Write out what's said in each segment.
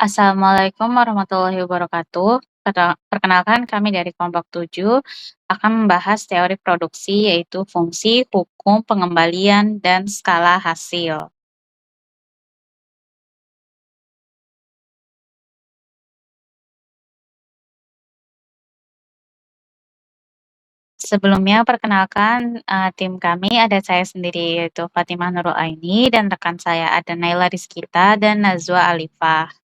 Assalamualaikum warahmatullahi wabarakatuh. Perkenalkan kami dari kelompok 7 akan membahas teori produksi yaitu fungsi, hukum, pengembalian, dan skala hasil. Sebelumnya perkenalkan tim kami ada saya sendiri yaitu Fatimah Nurul Aini dan rekan saya ada Naila Rizkita dan Nazwa Alifah.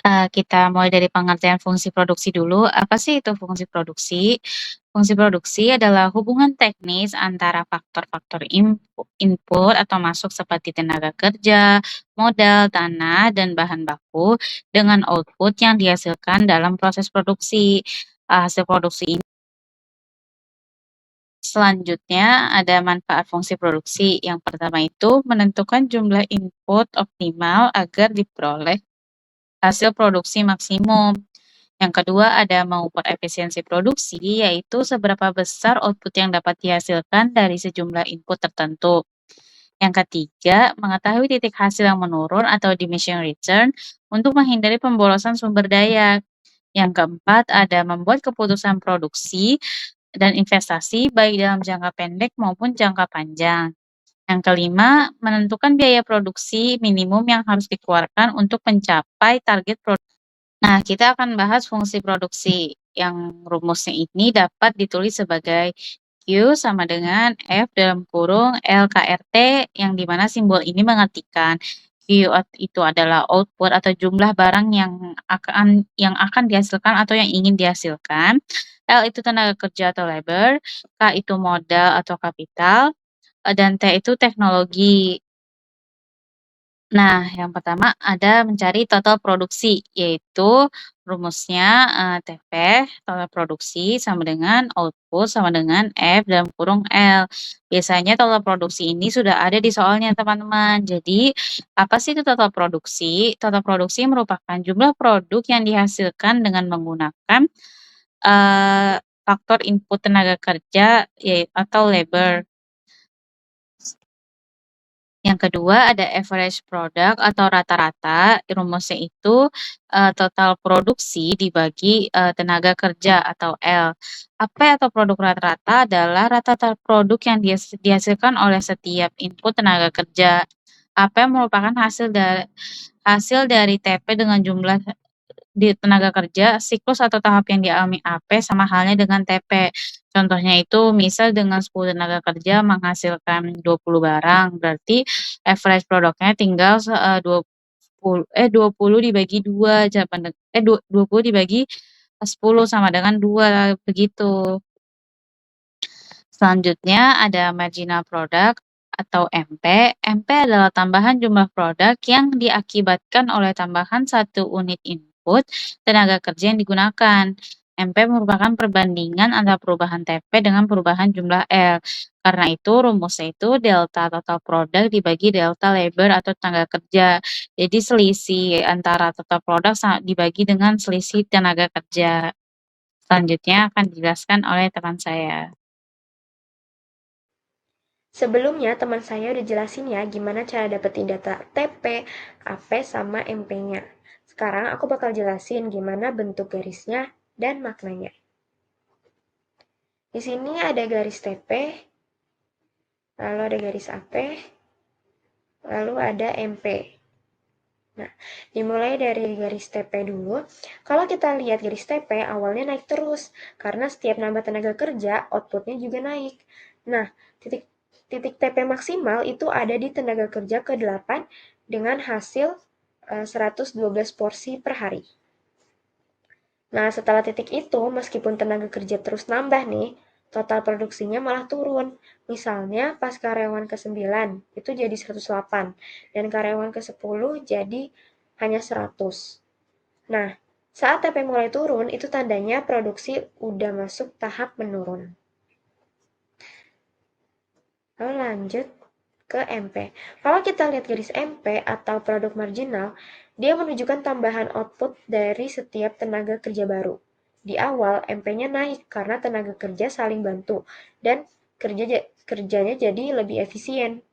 Kita mulai dari pengertian fungsi produksi dulu. Apa sih itu fungsi produksi? Fungsi produksi adalah hubungan teknis antara faktor-faktor input atau masuk seperti tenaga kerja, modal, tanah, dan bahan baku dengan output yang dihasilkan dalam proses produksi. Hasil produksi ini selanjutnya ada manfaat fungsi produksi. Yang pertama itu menentukan jumlah input optimal agar diperoleh hasil produksi maksimum. Yang kedua ada mengukur efisiensi produksi, yaitu seberapa besar output yang dapat dihasilkan dari sejumlah input tertentu. Yang ketiga, mengetahui titik hasil yang menurun atau diminishing return untuk menghindari pemborosan sumber daya. Yang keempat, ada membuat keputusan produksi dan investasi baik dalam jangka pendek maupun jangka panjang. Yang kelima, menentukan biaya produksi minimum yang harus dikeluarkan untuk mencapai target produksi. Nah, kita akan bahas fungsi produksi yang rumusnya ini dapat ditulis sebagai Q sama dengan F dalam kurung LKRT yang dimana simbol ini mengartikan Q itu adalah output atau jumlah barang yang akan dihasilkan atau yang ingin dihasilkan. L itu tenaga kerja atau labor, K itu modal atau kapital, dan T itu teknologi. Nah, yang pertama ada mencari total produksi, yaitu rumusnya TP, total produksi sama dengan output sama dengan F dalam kurung L. Biasanya total produksi ini sudah ada di soalnya, teman-teman. Jadi, apa sih itu total produksi? Total produksi merupakan jumlah produk yang dihasilkan dengan menggunakan eh, faktor input tenaga kerja atau labor. Yang kedua ada average product atau rata-rata, rumusnya itu, total produksi dibagi, tenaga kerja atau L. AP atau produk rata-rata adalah rata-rata produk yang dihasilkan oleh setiap input tenaga kerja. AP merupakan hasil dari TP dengan jumlah di tenaga kerja, siklus atau tahap yang dialami AP sama halnya dengan TP. Contohnya itu misal dengan 10 tenaga kerja menghasilkan 20 barang, berarti average produknya tinggal 20 dibagi 2 jawaban 20 dibagi 10 sama dengan 2 begitu. Selanjutnya ada marginal product atau MP. MP adalah tambahan jumlah produk yang diakibatkan oleh tambahan satu unit input tenaga kerja yang digunakan. MP merupakan perbandingan antara perubahan TP dengan perubahan jumlah L. Karena itu rumusnya itu delta total produk dibagi delta labor atau tenaga kerja. Jadi selisih antara total produk dibagi dengan selisih tenaga kerja. Selanjutnya akan dijelaskan oleh teman saya. Sebelumnya teman saya udah jelasin ya gimana cara dapetin data TP, AP, sama MP-nya. Sekarang aku bakal jelasin gimana bentuk garisnya dan maknanya. Di sini ada garis TP, lalu ada garis AP, lalu ada MP. Nah, dimulai dari garis TP dulu. Kalau kita lihat garis TP, awalnya naik terus, karena setiap nambah tenaga kerja, outputnya juga naik. Nah, titik TP maksimal itu ada di tenaga kerja ke-8 dengan hasil 112 porsi per hari. Nah, setelah titik itu, meskipun tenaga kerja terus nambah nih, total produksinya malah turun. Misalnya, pas karyawan ke-9 itu jadi 108, dan karyawan ke-10 jadi hanya 100. Nah, saat TP mulai turun, itu tandanya produksi udah masuk tahap menurun. Lalu lanjut ke MP. Kalau kita lihat garis MP atau produk marginal, dia menunjukkan tambahan output dari setiap tenaga kerja baru. Di awal, MP-nya naik karena tenaga kerja saling bantu dan kerjanya jadi lebih efisien.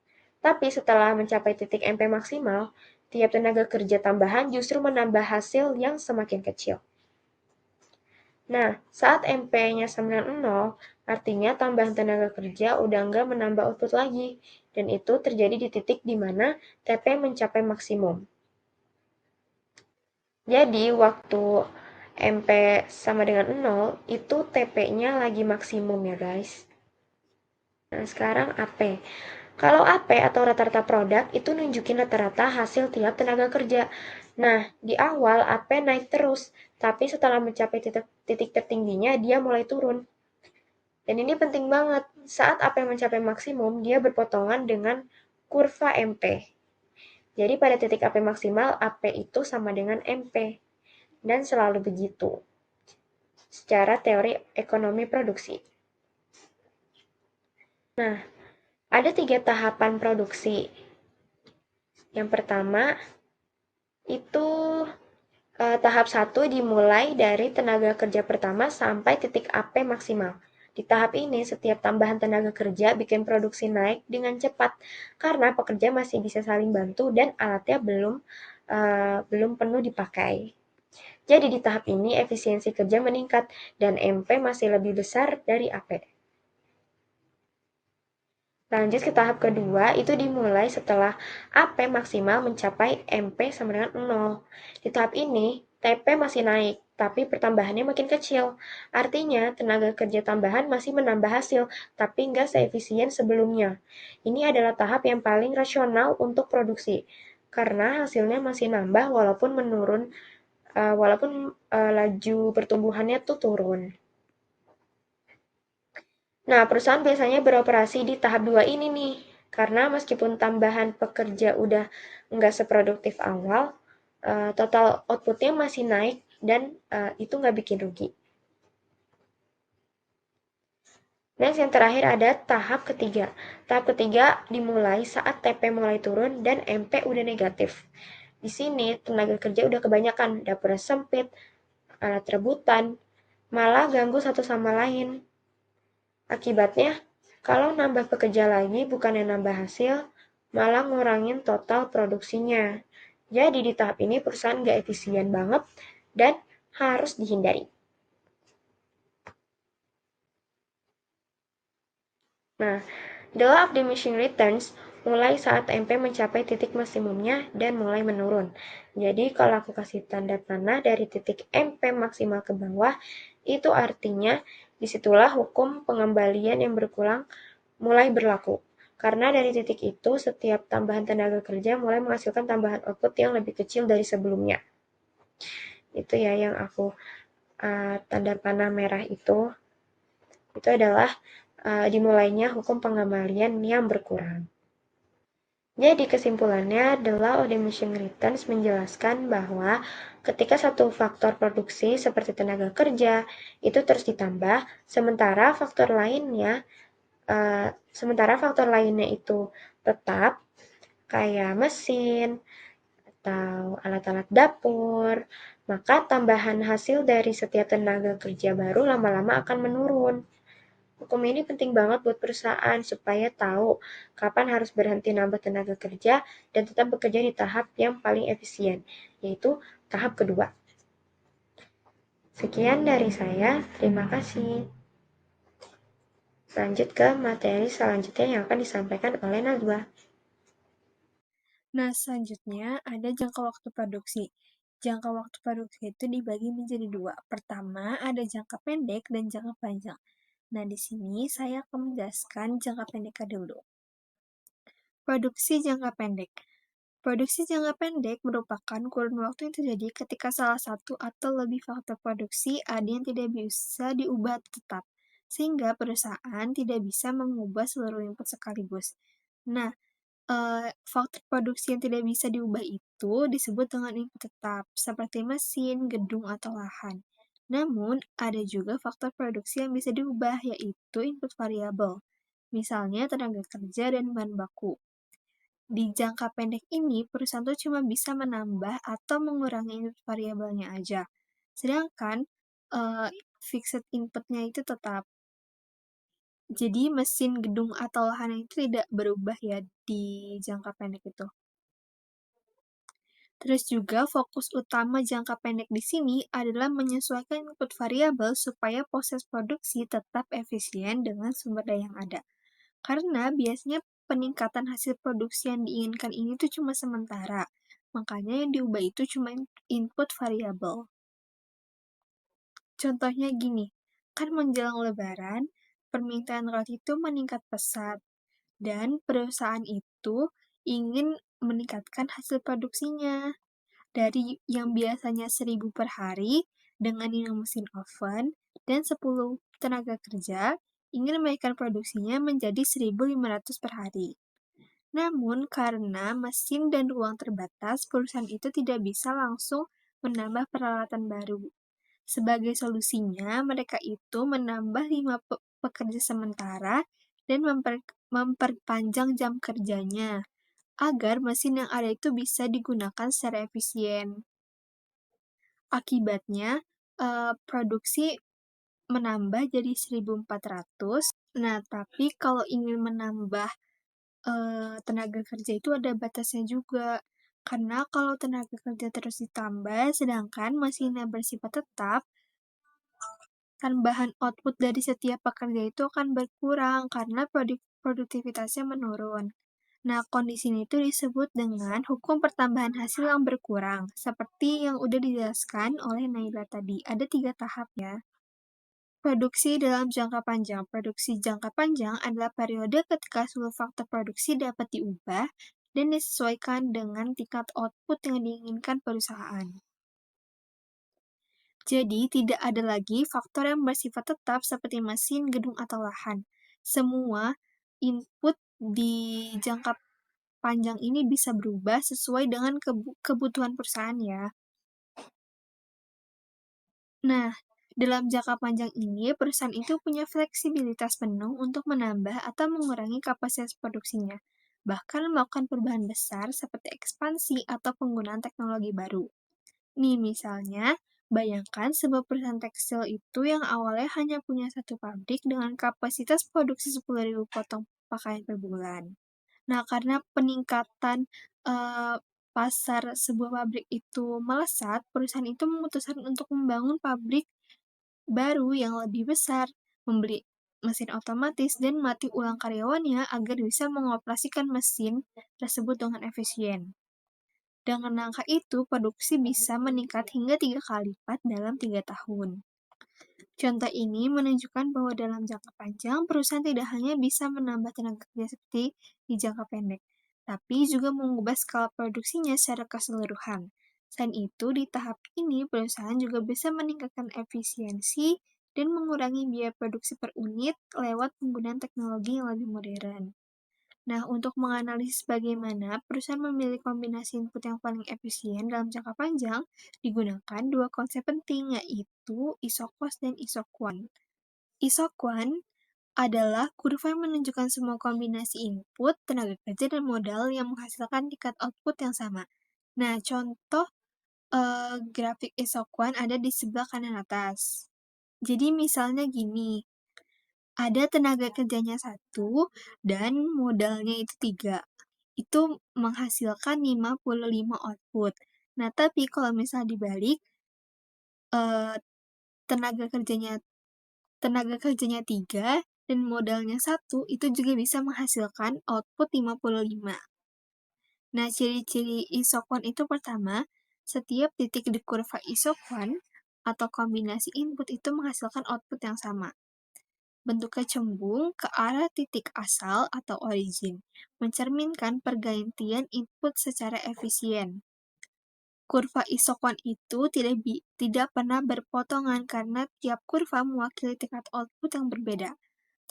Tapi setelah mencapai titik MP maksimal, tiap tenaga kerja tambahan justru menambah hasil yang semakin kecil. Nah, saat MP-nya sama dengan 0, artinya tambahan tenaga kerja udah nggak menambah output lagi. Dan itu terjadi di titik di mana TP mencapai maksimum. Jadi, waktu MP sama dengan 0, itu TP-nya lagi maksimum ya guys. Nah, sekarang AP. Kalau AP atau rata-rata produk itu nunjukin rata-rata hasil tiap tenaga kerja. Nah, di awal AP naik terus, tapi setelah mencapai titik tertingginya dia mulai turun. Dan ini penting banget. Saat AP mencapai maksimum, dia berpotongan dengan kurva MP. Jadi pada titik AP maksimal, AP itu sama dengan MP. Dan selalu begitu. Secara teori ekonomi produksi. Nah, ada 3 tahapan produksi. Yang pertama, itu tahap 1 dimulai dari tenaga kerja pertama sampai titik AP maksimal. Di tahap ini, setiap tambahan tenaga kerja bikin produksi naik dengan cepat karena pekerja masih bisa saling bantu dan alatnya belum penuh dipakai. Jadi di tahap ini efisiensi kerja meningkat dan MP masih lebih besar dari AP. Lanjut ke tahap kedua, itu dimulai setelah AP maksimal mencapai MP sama dengan 0. Di tahap ini, TP masih naik, tapi pertambahannya makin kecil. Artinya, tenaga kerja tambahan masih menambah hasil, tapi nggak seefisien sebelumnya. Ini adalah tahap yang paling rasional untuk produksi, karena hasilnya masih nambah walaupun laju pertumbuhannya tuh turun. Nah, perusahaan biasanya beroperasi di tahap 2 ini nih, karena meskipun tambahan pekerja udah nggak seproduktif awal, total outputnya masih naik dan itu nggak bikin rugi. Next, yang terakhir ada tahap ketiga. Tahap ketiga dimulai saat TP mulai turun dan MP udah negatif. Di sini tenaga kerja udah kebanyakan, dapurnya sempit, alat rebutan, malah ganggu satu sama lain. Akibatnya, kalau nambah pekerja lagi bukannya nambah hasil, malah ngurangin total produksinya. Jadi di tahap ini perusahaan nggak efisien banget dan harus dihindari. Nah, the law of diminishing returns mulai saat MP mencapai titik maksimumnya dan mulai menurun. Jadi kalau aku kasih tanda panah dari titik MP maksimal ke bawah, itu artinya disitulah hukum pengembalian yang berulang mulai berlaku. Karena dari titik itu, setiap tambahan tenaga kerja mulai menghasilkan tambahan output yang lebih kecil dari sebelumnya. Itu ya yang aku tanda panah merah itu. Itu adalah dimulainya hukum pengembalian yang berkurang. Jadi kesimpulannya, the law of diminishing returns menjelaskan bahwa ketika satu faktor produksi seperti tenaga kerja itu terus ditambah, sementara faktor lainnya itu tetap kayak mesin atau alat-alat dapur, maka tambahan hasil dari setiap tenaga kerja baru lama-lama akan menurun. Hukum ini penting banget buat perusahaan supaya tahu kapan harus berhenti nambah tenaga kerja dan tetap bekerja di tahap yang paling efisien, yaitu tahap kedua. Sekian dari saya, terima kasih. Lanjut ke materi selanjutnya yang akan disampaikan oleh Najwa. Nah, selanjutnya ada jangka waktu produksi. Jangka waktu produksi itu dibagi menjadi dua. Pertama, ada jangka pendek dan jangka panjang. Nah, di sini saya akan menjelaskan jangka pendek dulu. Produksi jangka pendek. Produksi jangka pendek merupakan kurun waktu yang terjadi ketika salah satu atau lebih faktor produksi ada yang tidak bisa diubah tetap, sehingga perusahaan tidak bisa mengubah seluruh input sekaligus. Nah, faktor produksi yang tidak bisa diubah itu disebut dengan input tetap, seperti mesin, gedung, atau lahan. Namun, ada juga faktor produksi yang bisa diubah, yaitu input variabel. Misalnya tenaga kerja dan bahan baku. Di jangka pendek ini, perusahaan tuh cuma bisa menambah atau mengurangi input variabelnya aja. Sedangkan fixed inputnya itu tetap. Jadi mesin, gedung, atau lahan itu tidak berubah ya di jangka pendek itu. Terus juga fokus utama jangka pendek di sini adalah menyesuaikan input variabel supaya proses produksi tetap efisien dengan sumber daya yang ada. Karena biasanya peningkatan hasil produksi yang diinginkan ini tuh cuma sementara. Makanya yang diubah itu cuma input variabel. Contohnya gini, kan menjelang lebaran, permintaan roti itu meningkat pesat. Dan perusahaan itu ingin meningkatkan hasil produksinya. Dari yang biasanya 1.000 per hari dengan yang mesin oven dan 10 tenaga kerja, ingin menaikkan produksinya menjadi 1.500 per hari. Namun, karena mesin dan ruang terbatas, perusahaan itu tidak bisa langsung menambah peralatan baru. Sebagai solusinya, mereka itu menambah 5 pekerja sementara dan memperpanjang jam kerjanya agar mesin yang ada itu bisa digunakan secara efisien. Akibatnya, produksi menambah jadi 1.400. Nah, tapi kalau ingin menambah tenaga kerja itu ada batasnya juga. Karena kalau tenaga kerja terus ditambah, sedangkan mesinnya bersifat tetap, tambahan output dari setiap pekerja itu akan berkurang karena produktivitasnya menurun. Nah, kondisi ini itu disebut dengan hukum pertambahan hasil yang berkurang, seperti yang udah dijelaskan oleh Naila tadi. Ada 3 tahap ya. Produksi dalam jangka panjang. Produksi jangka panjang adalah periode ketika seluruh faktor produksi dapat diubah dan disesuaikan dengan tingkat output yang diinginkan perusahaan. Jadi, tidak ada lagi faktor yang bersifat tetap seperti mesin, gedung, atau lahan. Semua input di jangka panjang ini bisa berubah sesuai dengan kebutuhan perusahaan ya. Nah, dalam jangka panjang ini, perusahaan itu punya fleksibilitas penuh untuk menambah atau mengurangi kapasitas produksinya, bahkan melakukan perubahan besar seperti ekspansi atau penggunaan teknologi baru. Nih, misalnya, bayangkan sebuah perusahaan tekstil itu yang awalnya hanya punya satu pabrik dengan kapasitas produksi 10.000 potong pakaian per bulan. Nah, karena peningkatan pasar sebuah pabrik itu melesat, perusahaan itu memutuskan untuk membangun pabrik baru yang lebih besar, membeli mesin otomatis, dan melatih ulang karyawannya agar bisa mengoperasikan mesin tersebut dengan efisien. Dengan langkah itu, produksi bisa meningkat hingga 3 kali lipat dalam 3 tahun. Contoh ini menunjukkan bahwa dalam jangka panjang, perusahaan tidak hanya bisa menambah tenaga kerja seperti di jangka pendek, tapi juga mengubah skala produksinya secara keseluruhan. Selain itu, di tahap ini, perusahaan juga bisa meningkatkan efisiensi dan mengurangi biaya produksi per unit lewat penggunaan teknologi yang lebih modern. Nah, untuk menganalisis bagaimana perusahaan memilih kombinasi input yang paling efisien dalam jangka panjang, digunakan dua konsep penting, yaitu isocost dan isoquant. Isoquant adalah kurva yang menunjukkan semua kombinasi input, tenaga kerja, dan modal yang menghasilkan tingkat output yang sama. Nah, contoh grafik isoquant ada di sebelah kanan atas. Jadi misalnya gini, ada tenaga kerjanya 1 dan modalnya itu 3. Itu menghasilkan 55 output. Nah, tapi kalau misalnya dibalik, tenaga kerjanya 3 dan modalnya 1 itu juga bisa menghasilkan output 55. Nah, ciri-ciri isoquant itu pertama, setiap titik di kurva isoquant atau kombinasi input itu menghasilkan output yang sama. Bentuknya cembung ke arah titik asal atau origin, mencerminkan pergantian input secara efisien. Kurva isoquant itu tidak pernah berpotongan karena tiap kurva mewakili tingkat output yang berbeda.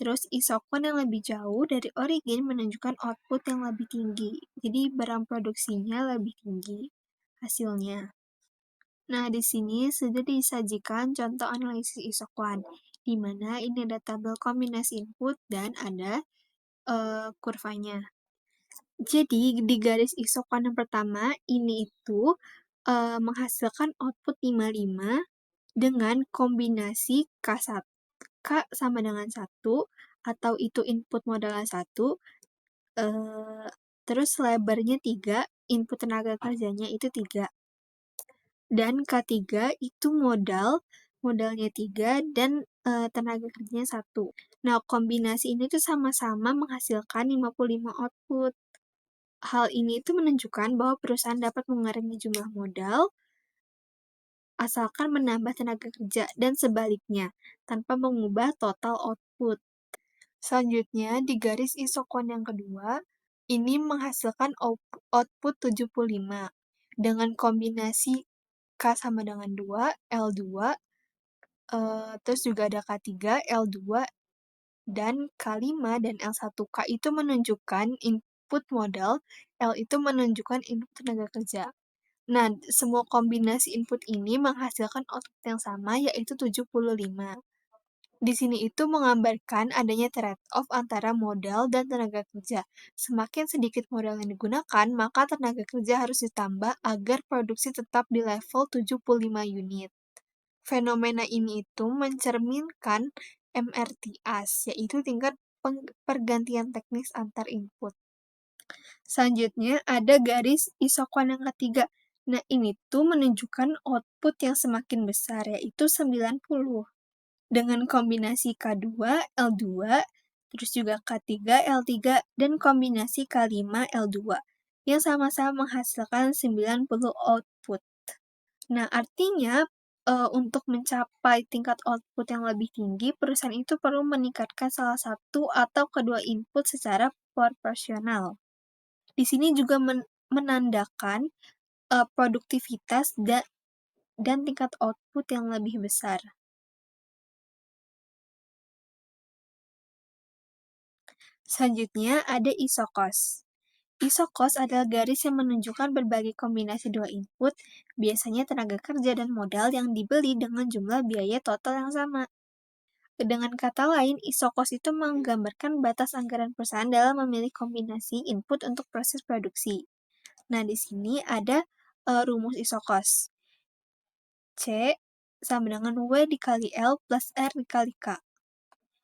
Terus isoquant yang lebih jauh dari origin menunjukkan output yang lebih tinggi. Jadi barang produksinya lebih tinggi hasilnya. Nah, di sini sudah disajikan contoh analisis isoquant, di mana ini ada tabel kombinasi input dan ada kurvanya. Jadi, di garis isoquant yang pertama, ini itu menghasilkan output 55 dengan kombinasi K1, K sama dengan 1 atau itu input modalnya 1, terus lebarnya 3, input tenaga kerjanya itu 3. Dan K3 itu modalnya 3 dan tenaga kerjanya 1. Nah, kombinasi ini tuh sama-sama menghasilkan 55 output. Hal ini itu menunjukkan bahwa perusahaan dapat mengurangi jumlah modal asalkan menambah tenaga kerja dan sebaliknya, tanpa mengubah total output. Selanjutnya, di garis isokon yang kedua, ini menghasilkan output 75 dengan kombinasi K sama dengan 2, L2, terus juga ada K3, L2, dan K5 dan L1. K itu menunjukkan input modal, L itu menunjukkan input tenaga kerja. Nah, semua kombinasi input ini menghasilkan output yang sama, yaitu 75. Di sini itu menggambarkan adanya trade-off antara modal dan tenaga kerja. Semakin sedikit modal yang digunakan, maka tenaga kerja harus ditambah agar produksi tetap di level 75 unit. Fenomena ini itu mencerminkan MRTAS, yaitu tingkat pergantian teknis antar input. Selanjutnya ada garis isokon yang ketiga. Nah, ini tuh menunjukkan output yang semakin besar, yaitu 90. Dengan kombinasi K2, L2, terus juga K3, L3, dan kombinasi K5, L2, yang sama-sama menghasilkan 90 output. Nah, artinya untuk mencapai tingkat output yang lebih tinggi, perusahaan itu perlu meningkatkan salah satu atau kedua input secara proporsional. Di sini juga menandakan produktivitas dan tingkat output yang lebih besar. Selanjutnya ada isokos. Isokos adalah garis yang menunjukkan berbagai kombinasi dua input, biasanya tenaga kerja dan modal yang dibeli dengan jumlah biaya total yang sama. Dengan kata lain, isokos itu menggambarkan batas anggaran perusahaan dalam memilih kombinasi input untuk proses produksi. Nah, di sini ada rumus isokos. C sama dengan W dikali L plus R dikali K.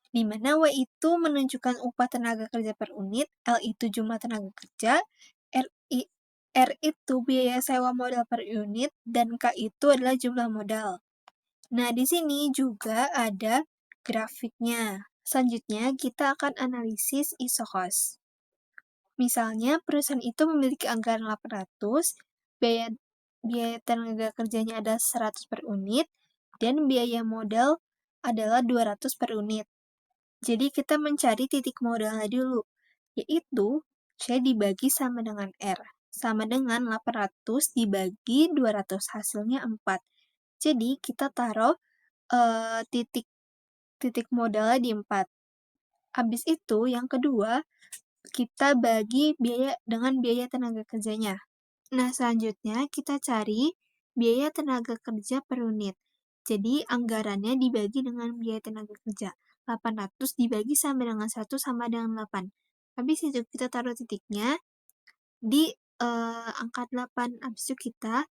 Di mana W itu menunjukkan upah tenaga kerja per unit, L itu jumlah tenaga kerja, R itu biaya sewa modal per unit, dan K itu adalah jumlah modal. Nah, di sini juga ada grafiknya. Selanjutnya, kita akan analisis isokos. Misalnya, perusahaan itu memiliki anggaran 800, biaya tenaga kerjanya adalah 100 per unit, dan biaya modal adalah 200 per unit. Jadi kita mencari titik modalnya dulu, yaitu C dibagi sama dengan R, sama dengan 800 dibagi 200, hasilnya 4. Jadi kita taruh titik modalnya di 4. Habis itu, yang kedua, kita bagi biaya dengan biaya tenaga kerjanya. Nah, selanjutnya kita cari biaya tenaga kerja per unit. Jadi, anggarannya dibagi dengan biaya tenaga kerja. 800 dibagi sama dengan 1 sama dengan 8. Habis itu kita taruh titiknya di angka 8. Habis itu kita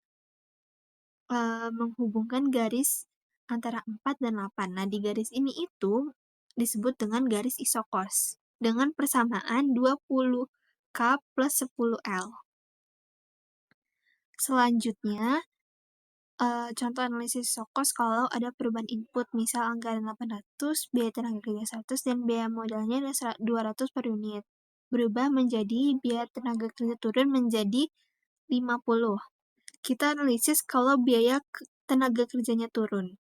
menghubungkan garis antara 4 dan 8. Nah, di garis ini itu disebut dengan garis isokos dengan persamaan 20K plus 10L. Selanjutnya, contoh analisis isokos kalau ada perubahan input, misal anggaran 800, biaya tenaga kerja 100, dan biaya modalnya ada 200 per unit. Berubah menjadi biaya tenaga kerja turun menjadi 50. Kita analisis kalau biaya tenaga kerjanya turun.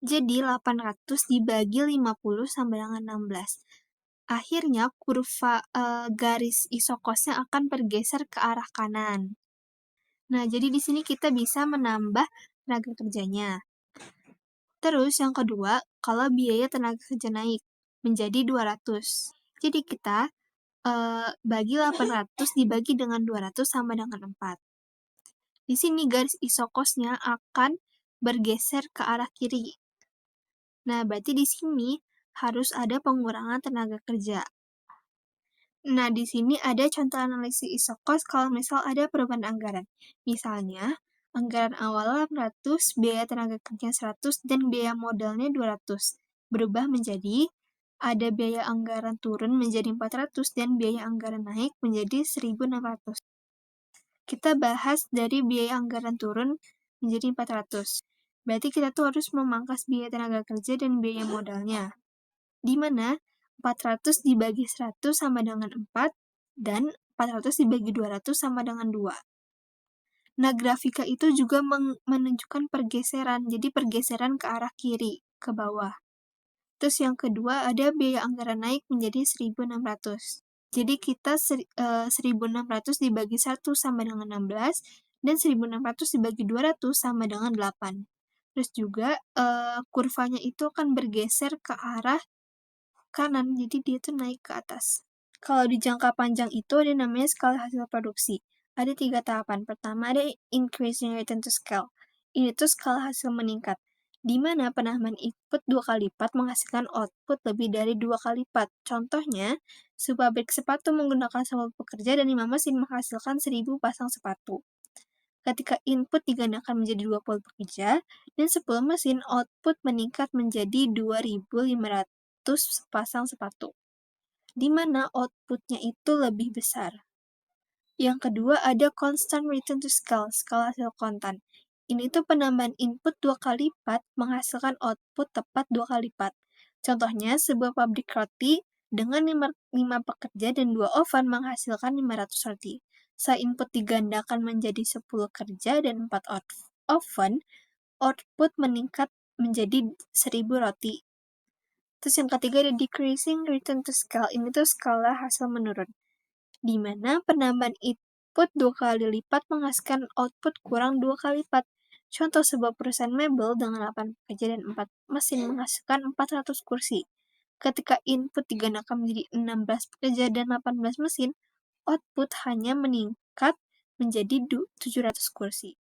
Jadi 800 dibagi 50 sama dengan 16. Akhirnya kurva garis isokosnya akan bergeser ke arah kanan. Nah, jadi di sini kita bisa menambah tenaga kerjanya. Terus yang kedua, kalau biaya tenaga kerja naik menjadi 200. Jadi kita bagi 800 dibagi dengan 200 sama dengan 4. Di sini garis isokosnya akan bergeser ke arah kiri. Nah, berarti di sini harus ada pengurangan tenaga kerja. Nah, di sini ada contoh analisis isokos kalau misal ada perubahan anggaran. Misalnya, anggaran awal 800, biaya tenaga kerja 100, dan biaya modalnya 200. Berubah menjadi ada biaya anggaran turun menjadi 400 dan biaya anggaran naik menjadi 1.600. Kita bahas dari biaya anggaran turun menjadi 400. Berarti kita tuh harus memangkas biaya tenaga kerja dan biaya modalnya. Di mana 400 dibagi 100 sama dengan 4 dan 400 dibagi 200 sama dengan 2. Nah, grafika itu juga menunjukkan pergeseran, jadi pergeseran ke arah kiri, ke bawah. Terus yang kedua ada biaya anggaran naik menjadi 1.600. Jadi kita 1.600 dibagi 1 sama dengan 16, dan 1.600 dibagi 200 sama dengan 8. Terus juga kurvanya itu akan bergeser ke arah kanan, jadi dia tuh naik ke atas. Kalau di jangka panjang itu ada namanya skala hasil produksi. Ada 3 tahapan. Pertama ada increasing return to scale. Ini tuh skala hasil meningkat, di mana penambahan input 2 kali lipat menghasilkan output lebih dari 2 kali lipat. Contohnya, sebuah pabrik sepatu menggunakan 10 pekerja dan 5 mesin menghasilkan 1.000 pasang sepatu. Ketika input digandakan menjadi 20 pekerja dan 10 mesin, output meningkat menjadi 2.500 pasang sepatu, di mana outputnya itu lebih besar. Yang kedua ada constant return to scale, skala hasil kontan. Ini tuh penambahan input 2 kali lipat menghasilkan output tepat 2 kali lipat. Contohnya, sebuah pabrik roti dengan 5 pekerja dan 2 oven menghasilkan 500 roti. Saat input digandakan menjadi 10 kerja dan 4 oven, output meningkat menjadi 1.000 roti. Terus yang ketiga ada decreasing return to scale. Ini tuh skala hasil menurun, di mana penambahan input 2 kali lipat menghasilkan output kurang 2 kali lipat. Contoh, sebuah perusahaan mebel dengan 8 pekerja dan 4 mesin menghasilkan 400 kursi. Ketika input digandakan menjadi 16 pekerja dan 18 mesin, output hanya meningkat menjadi 700 kursi.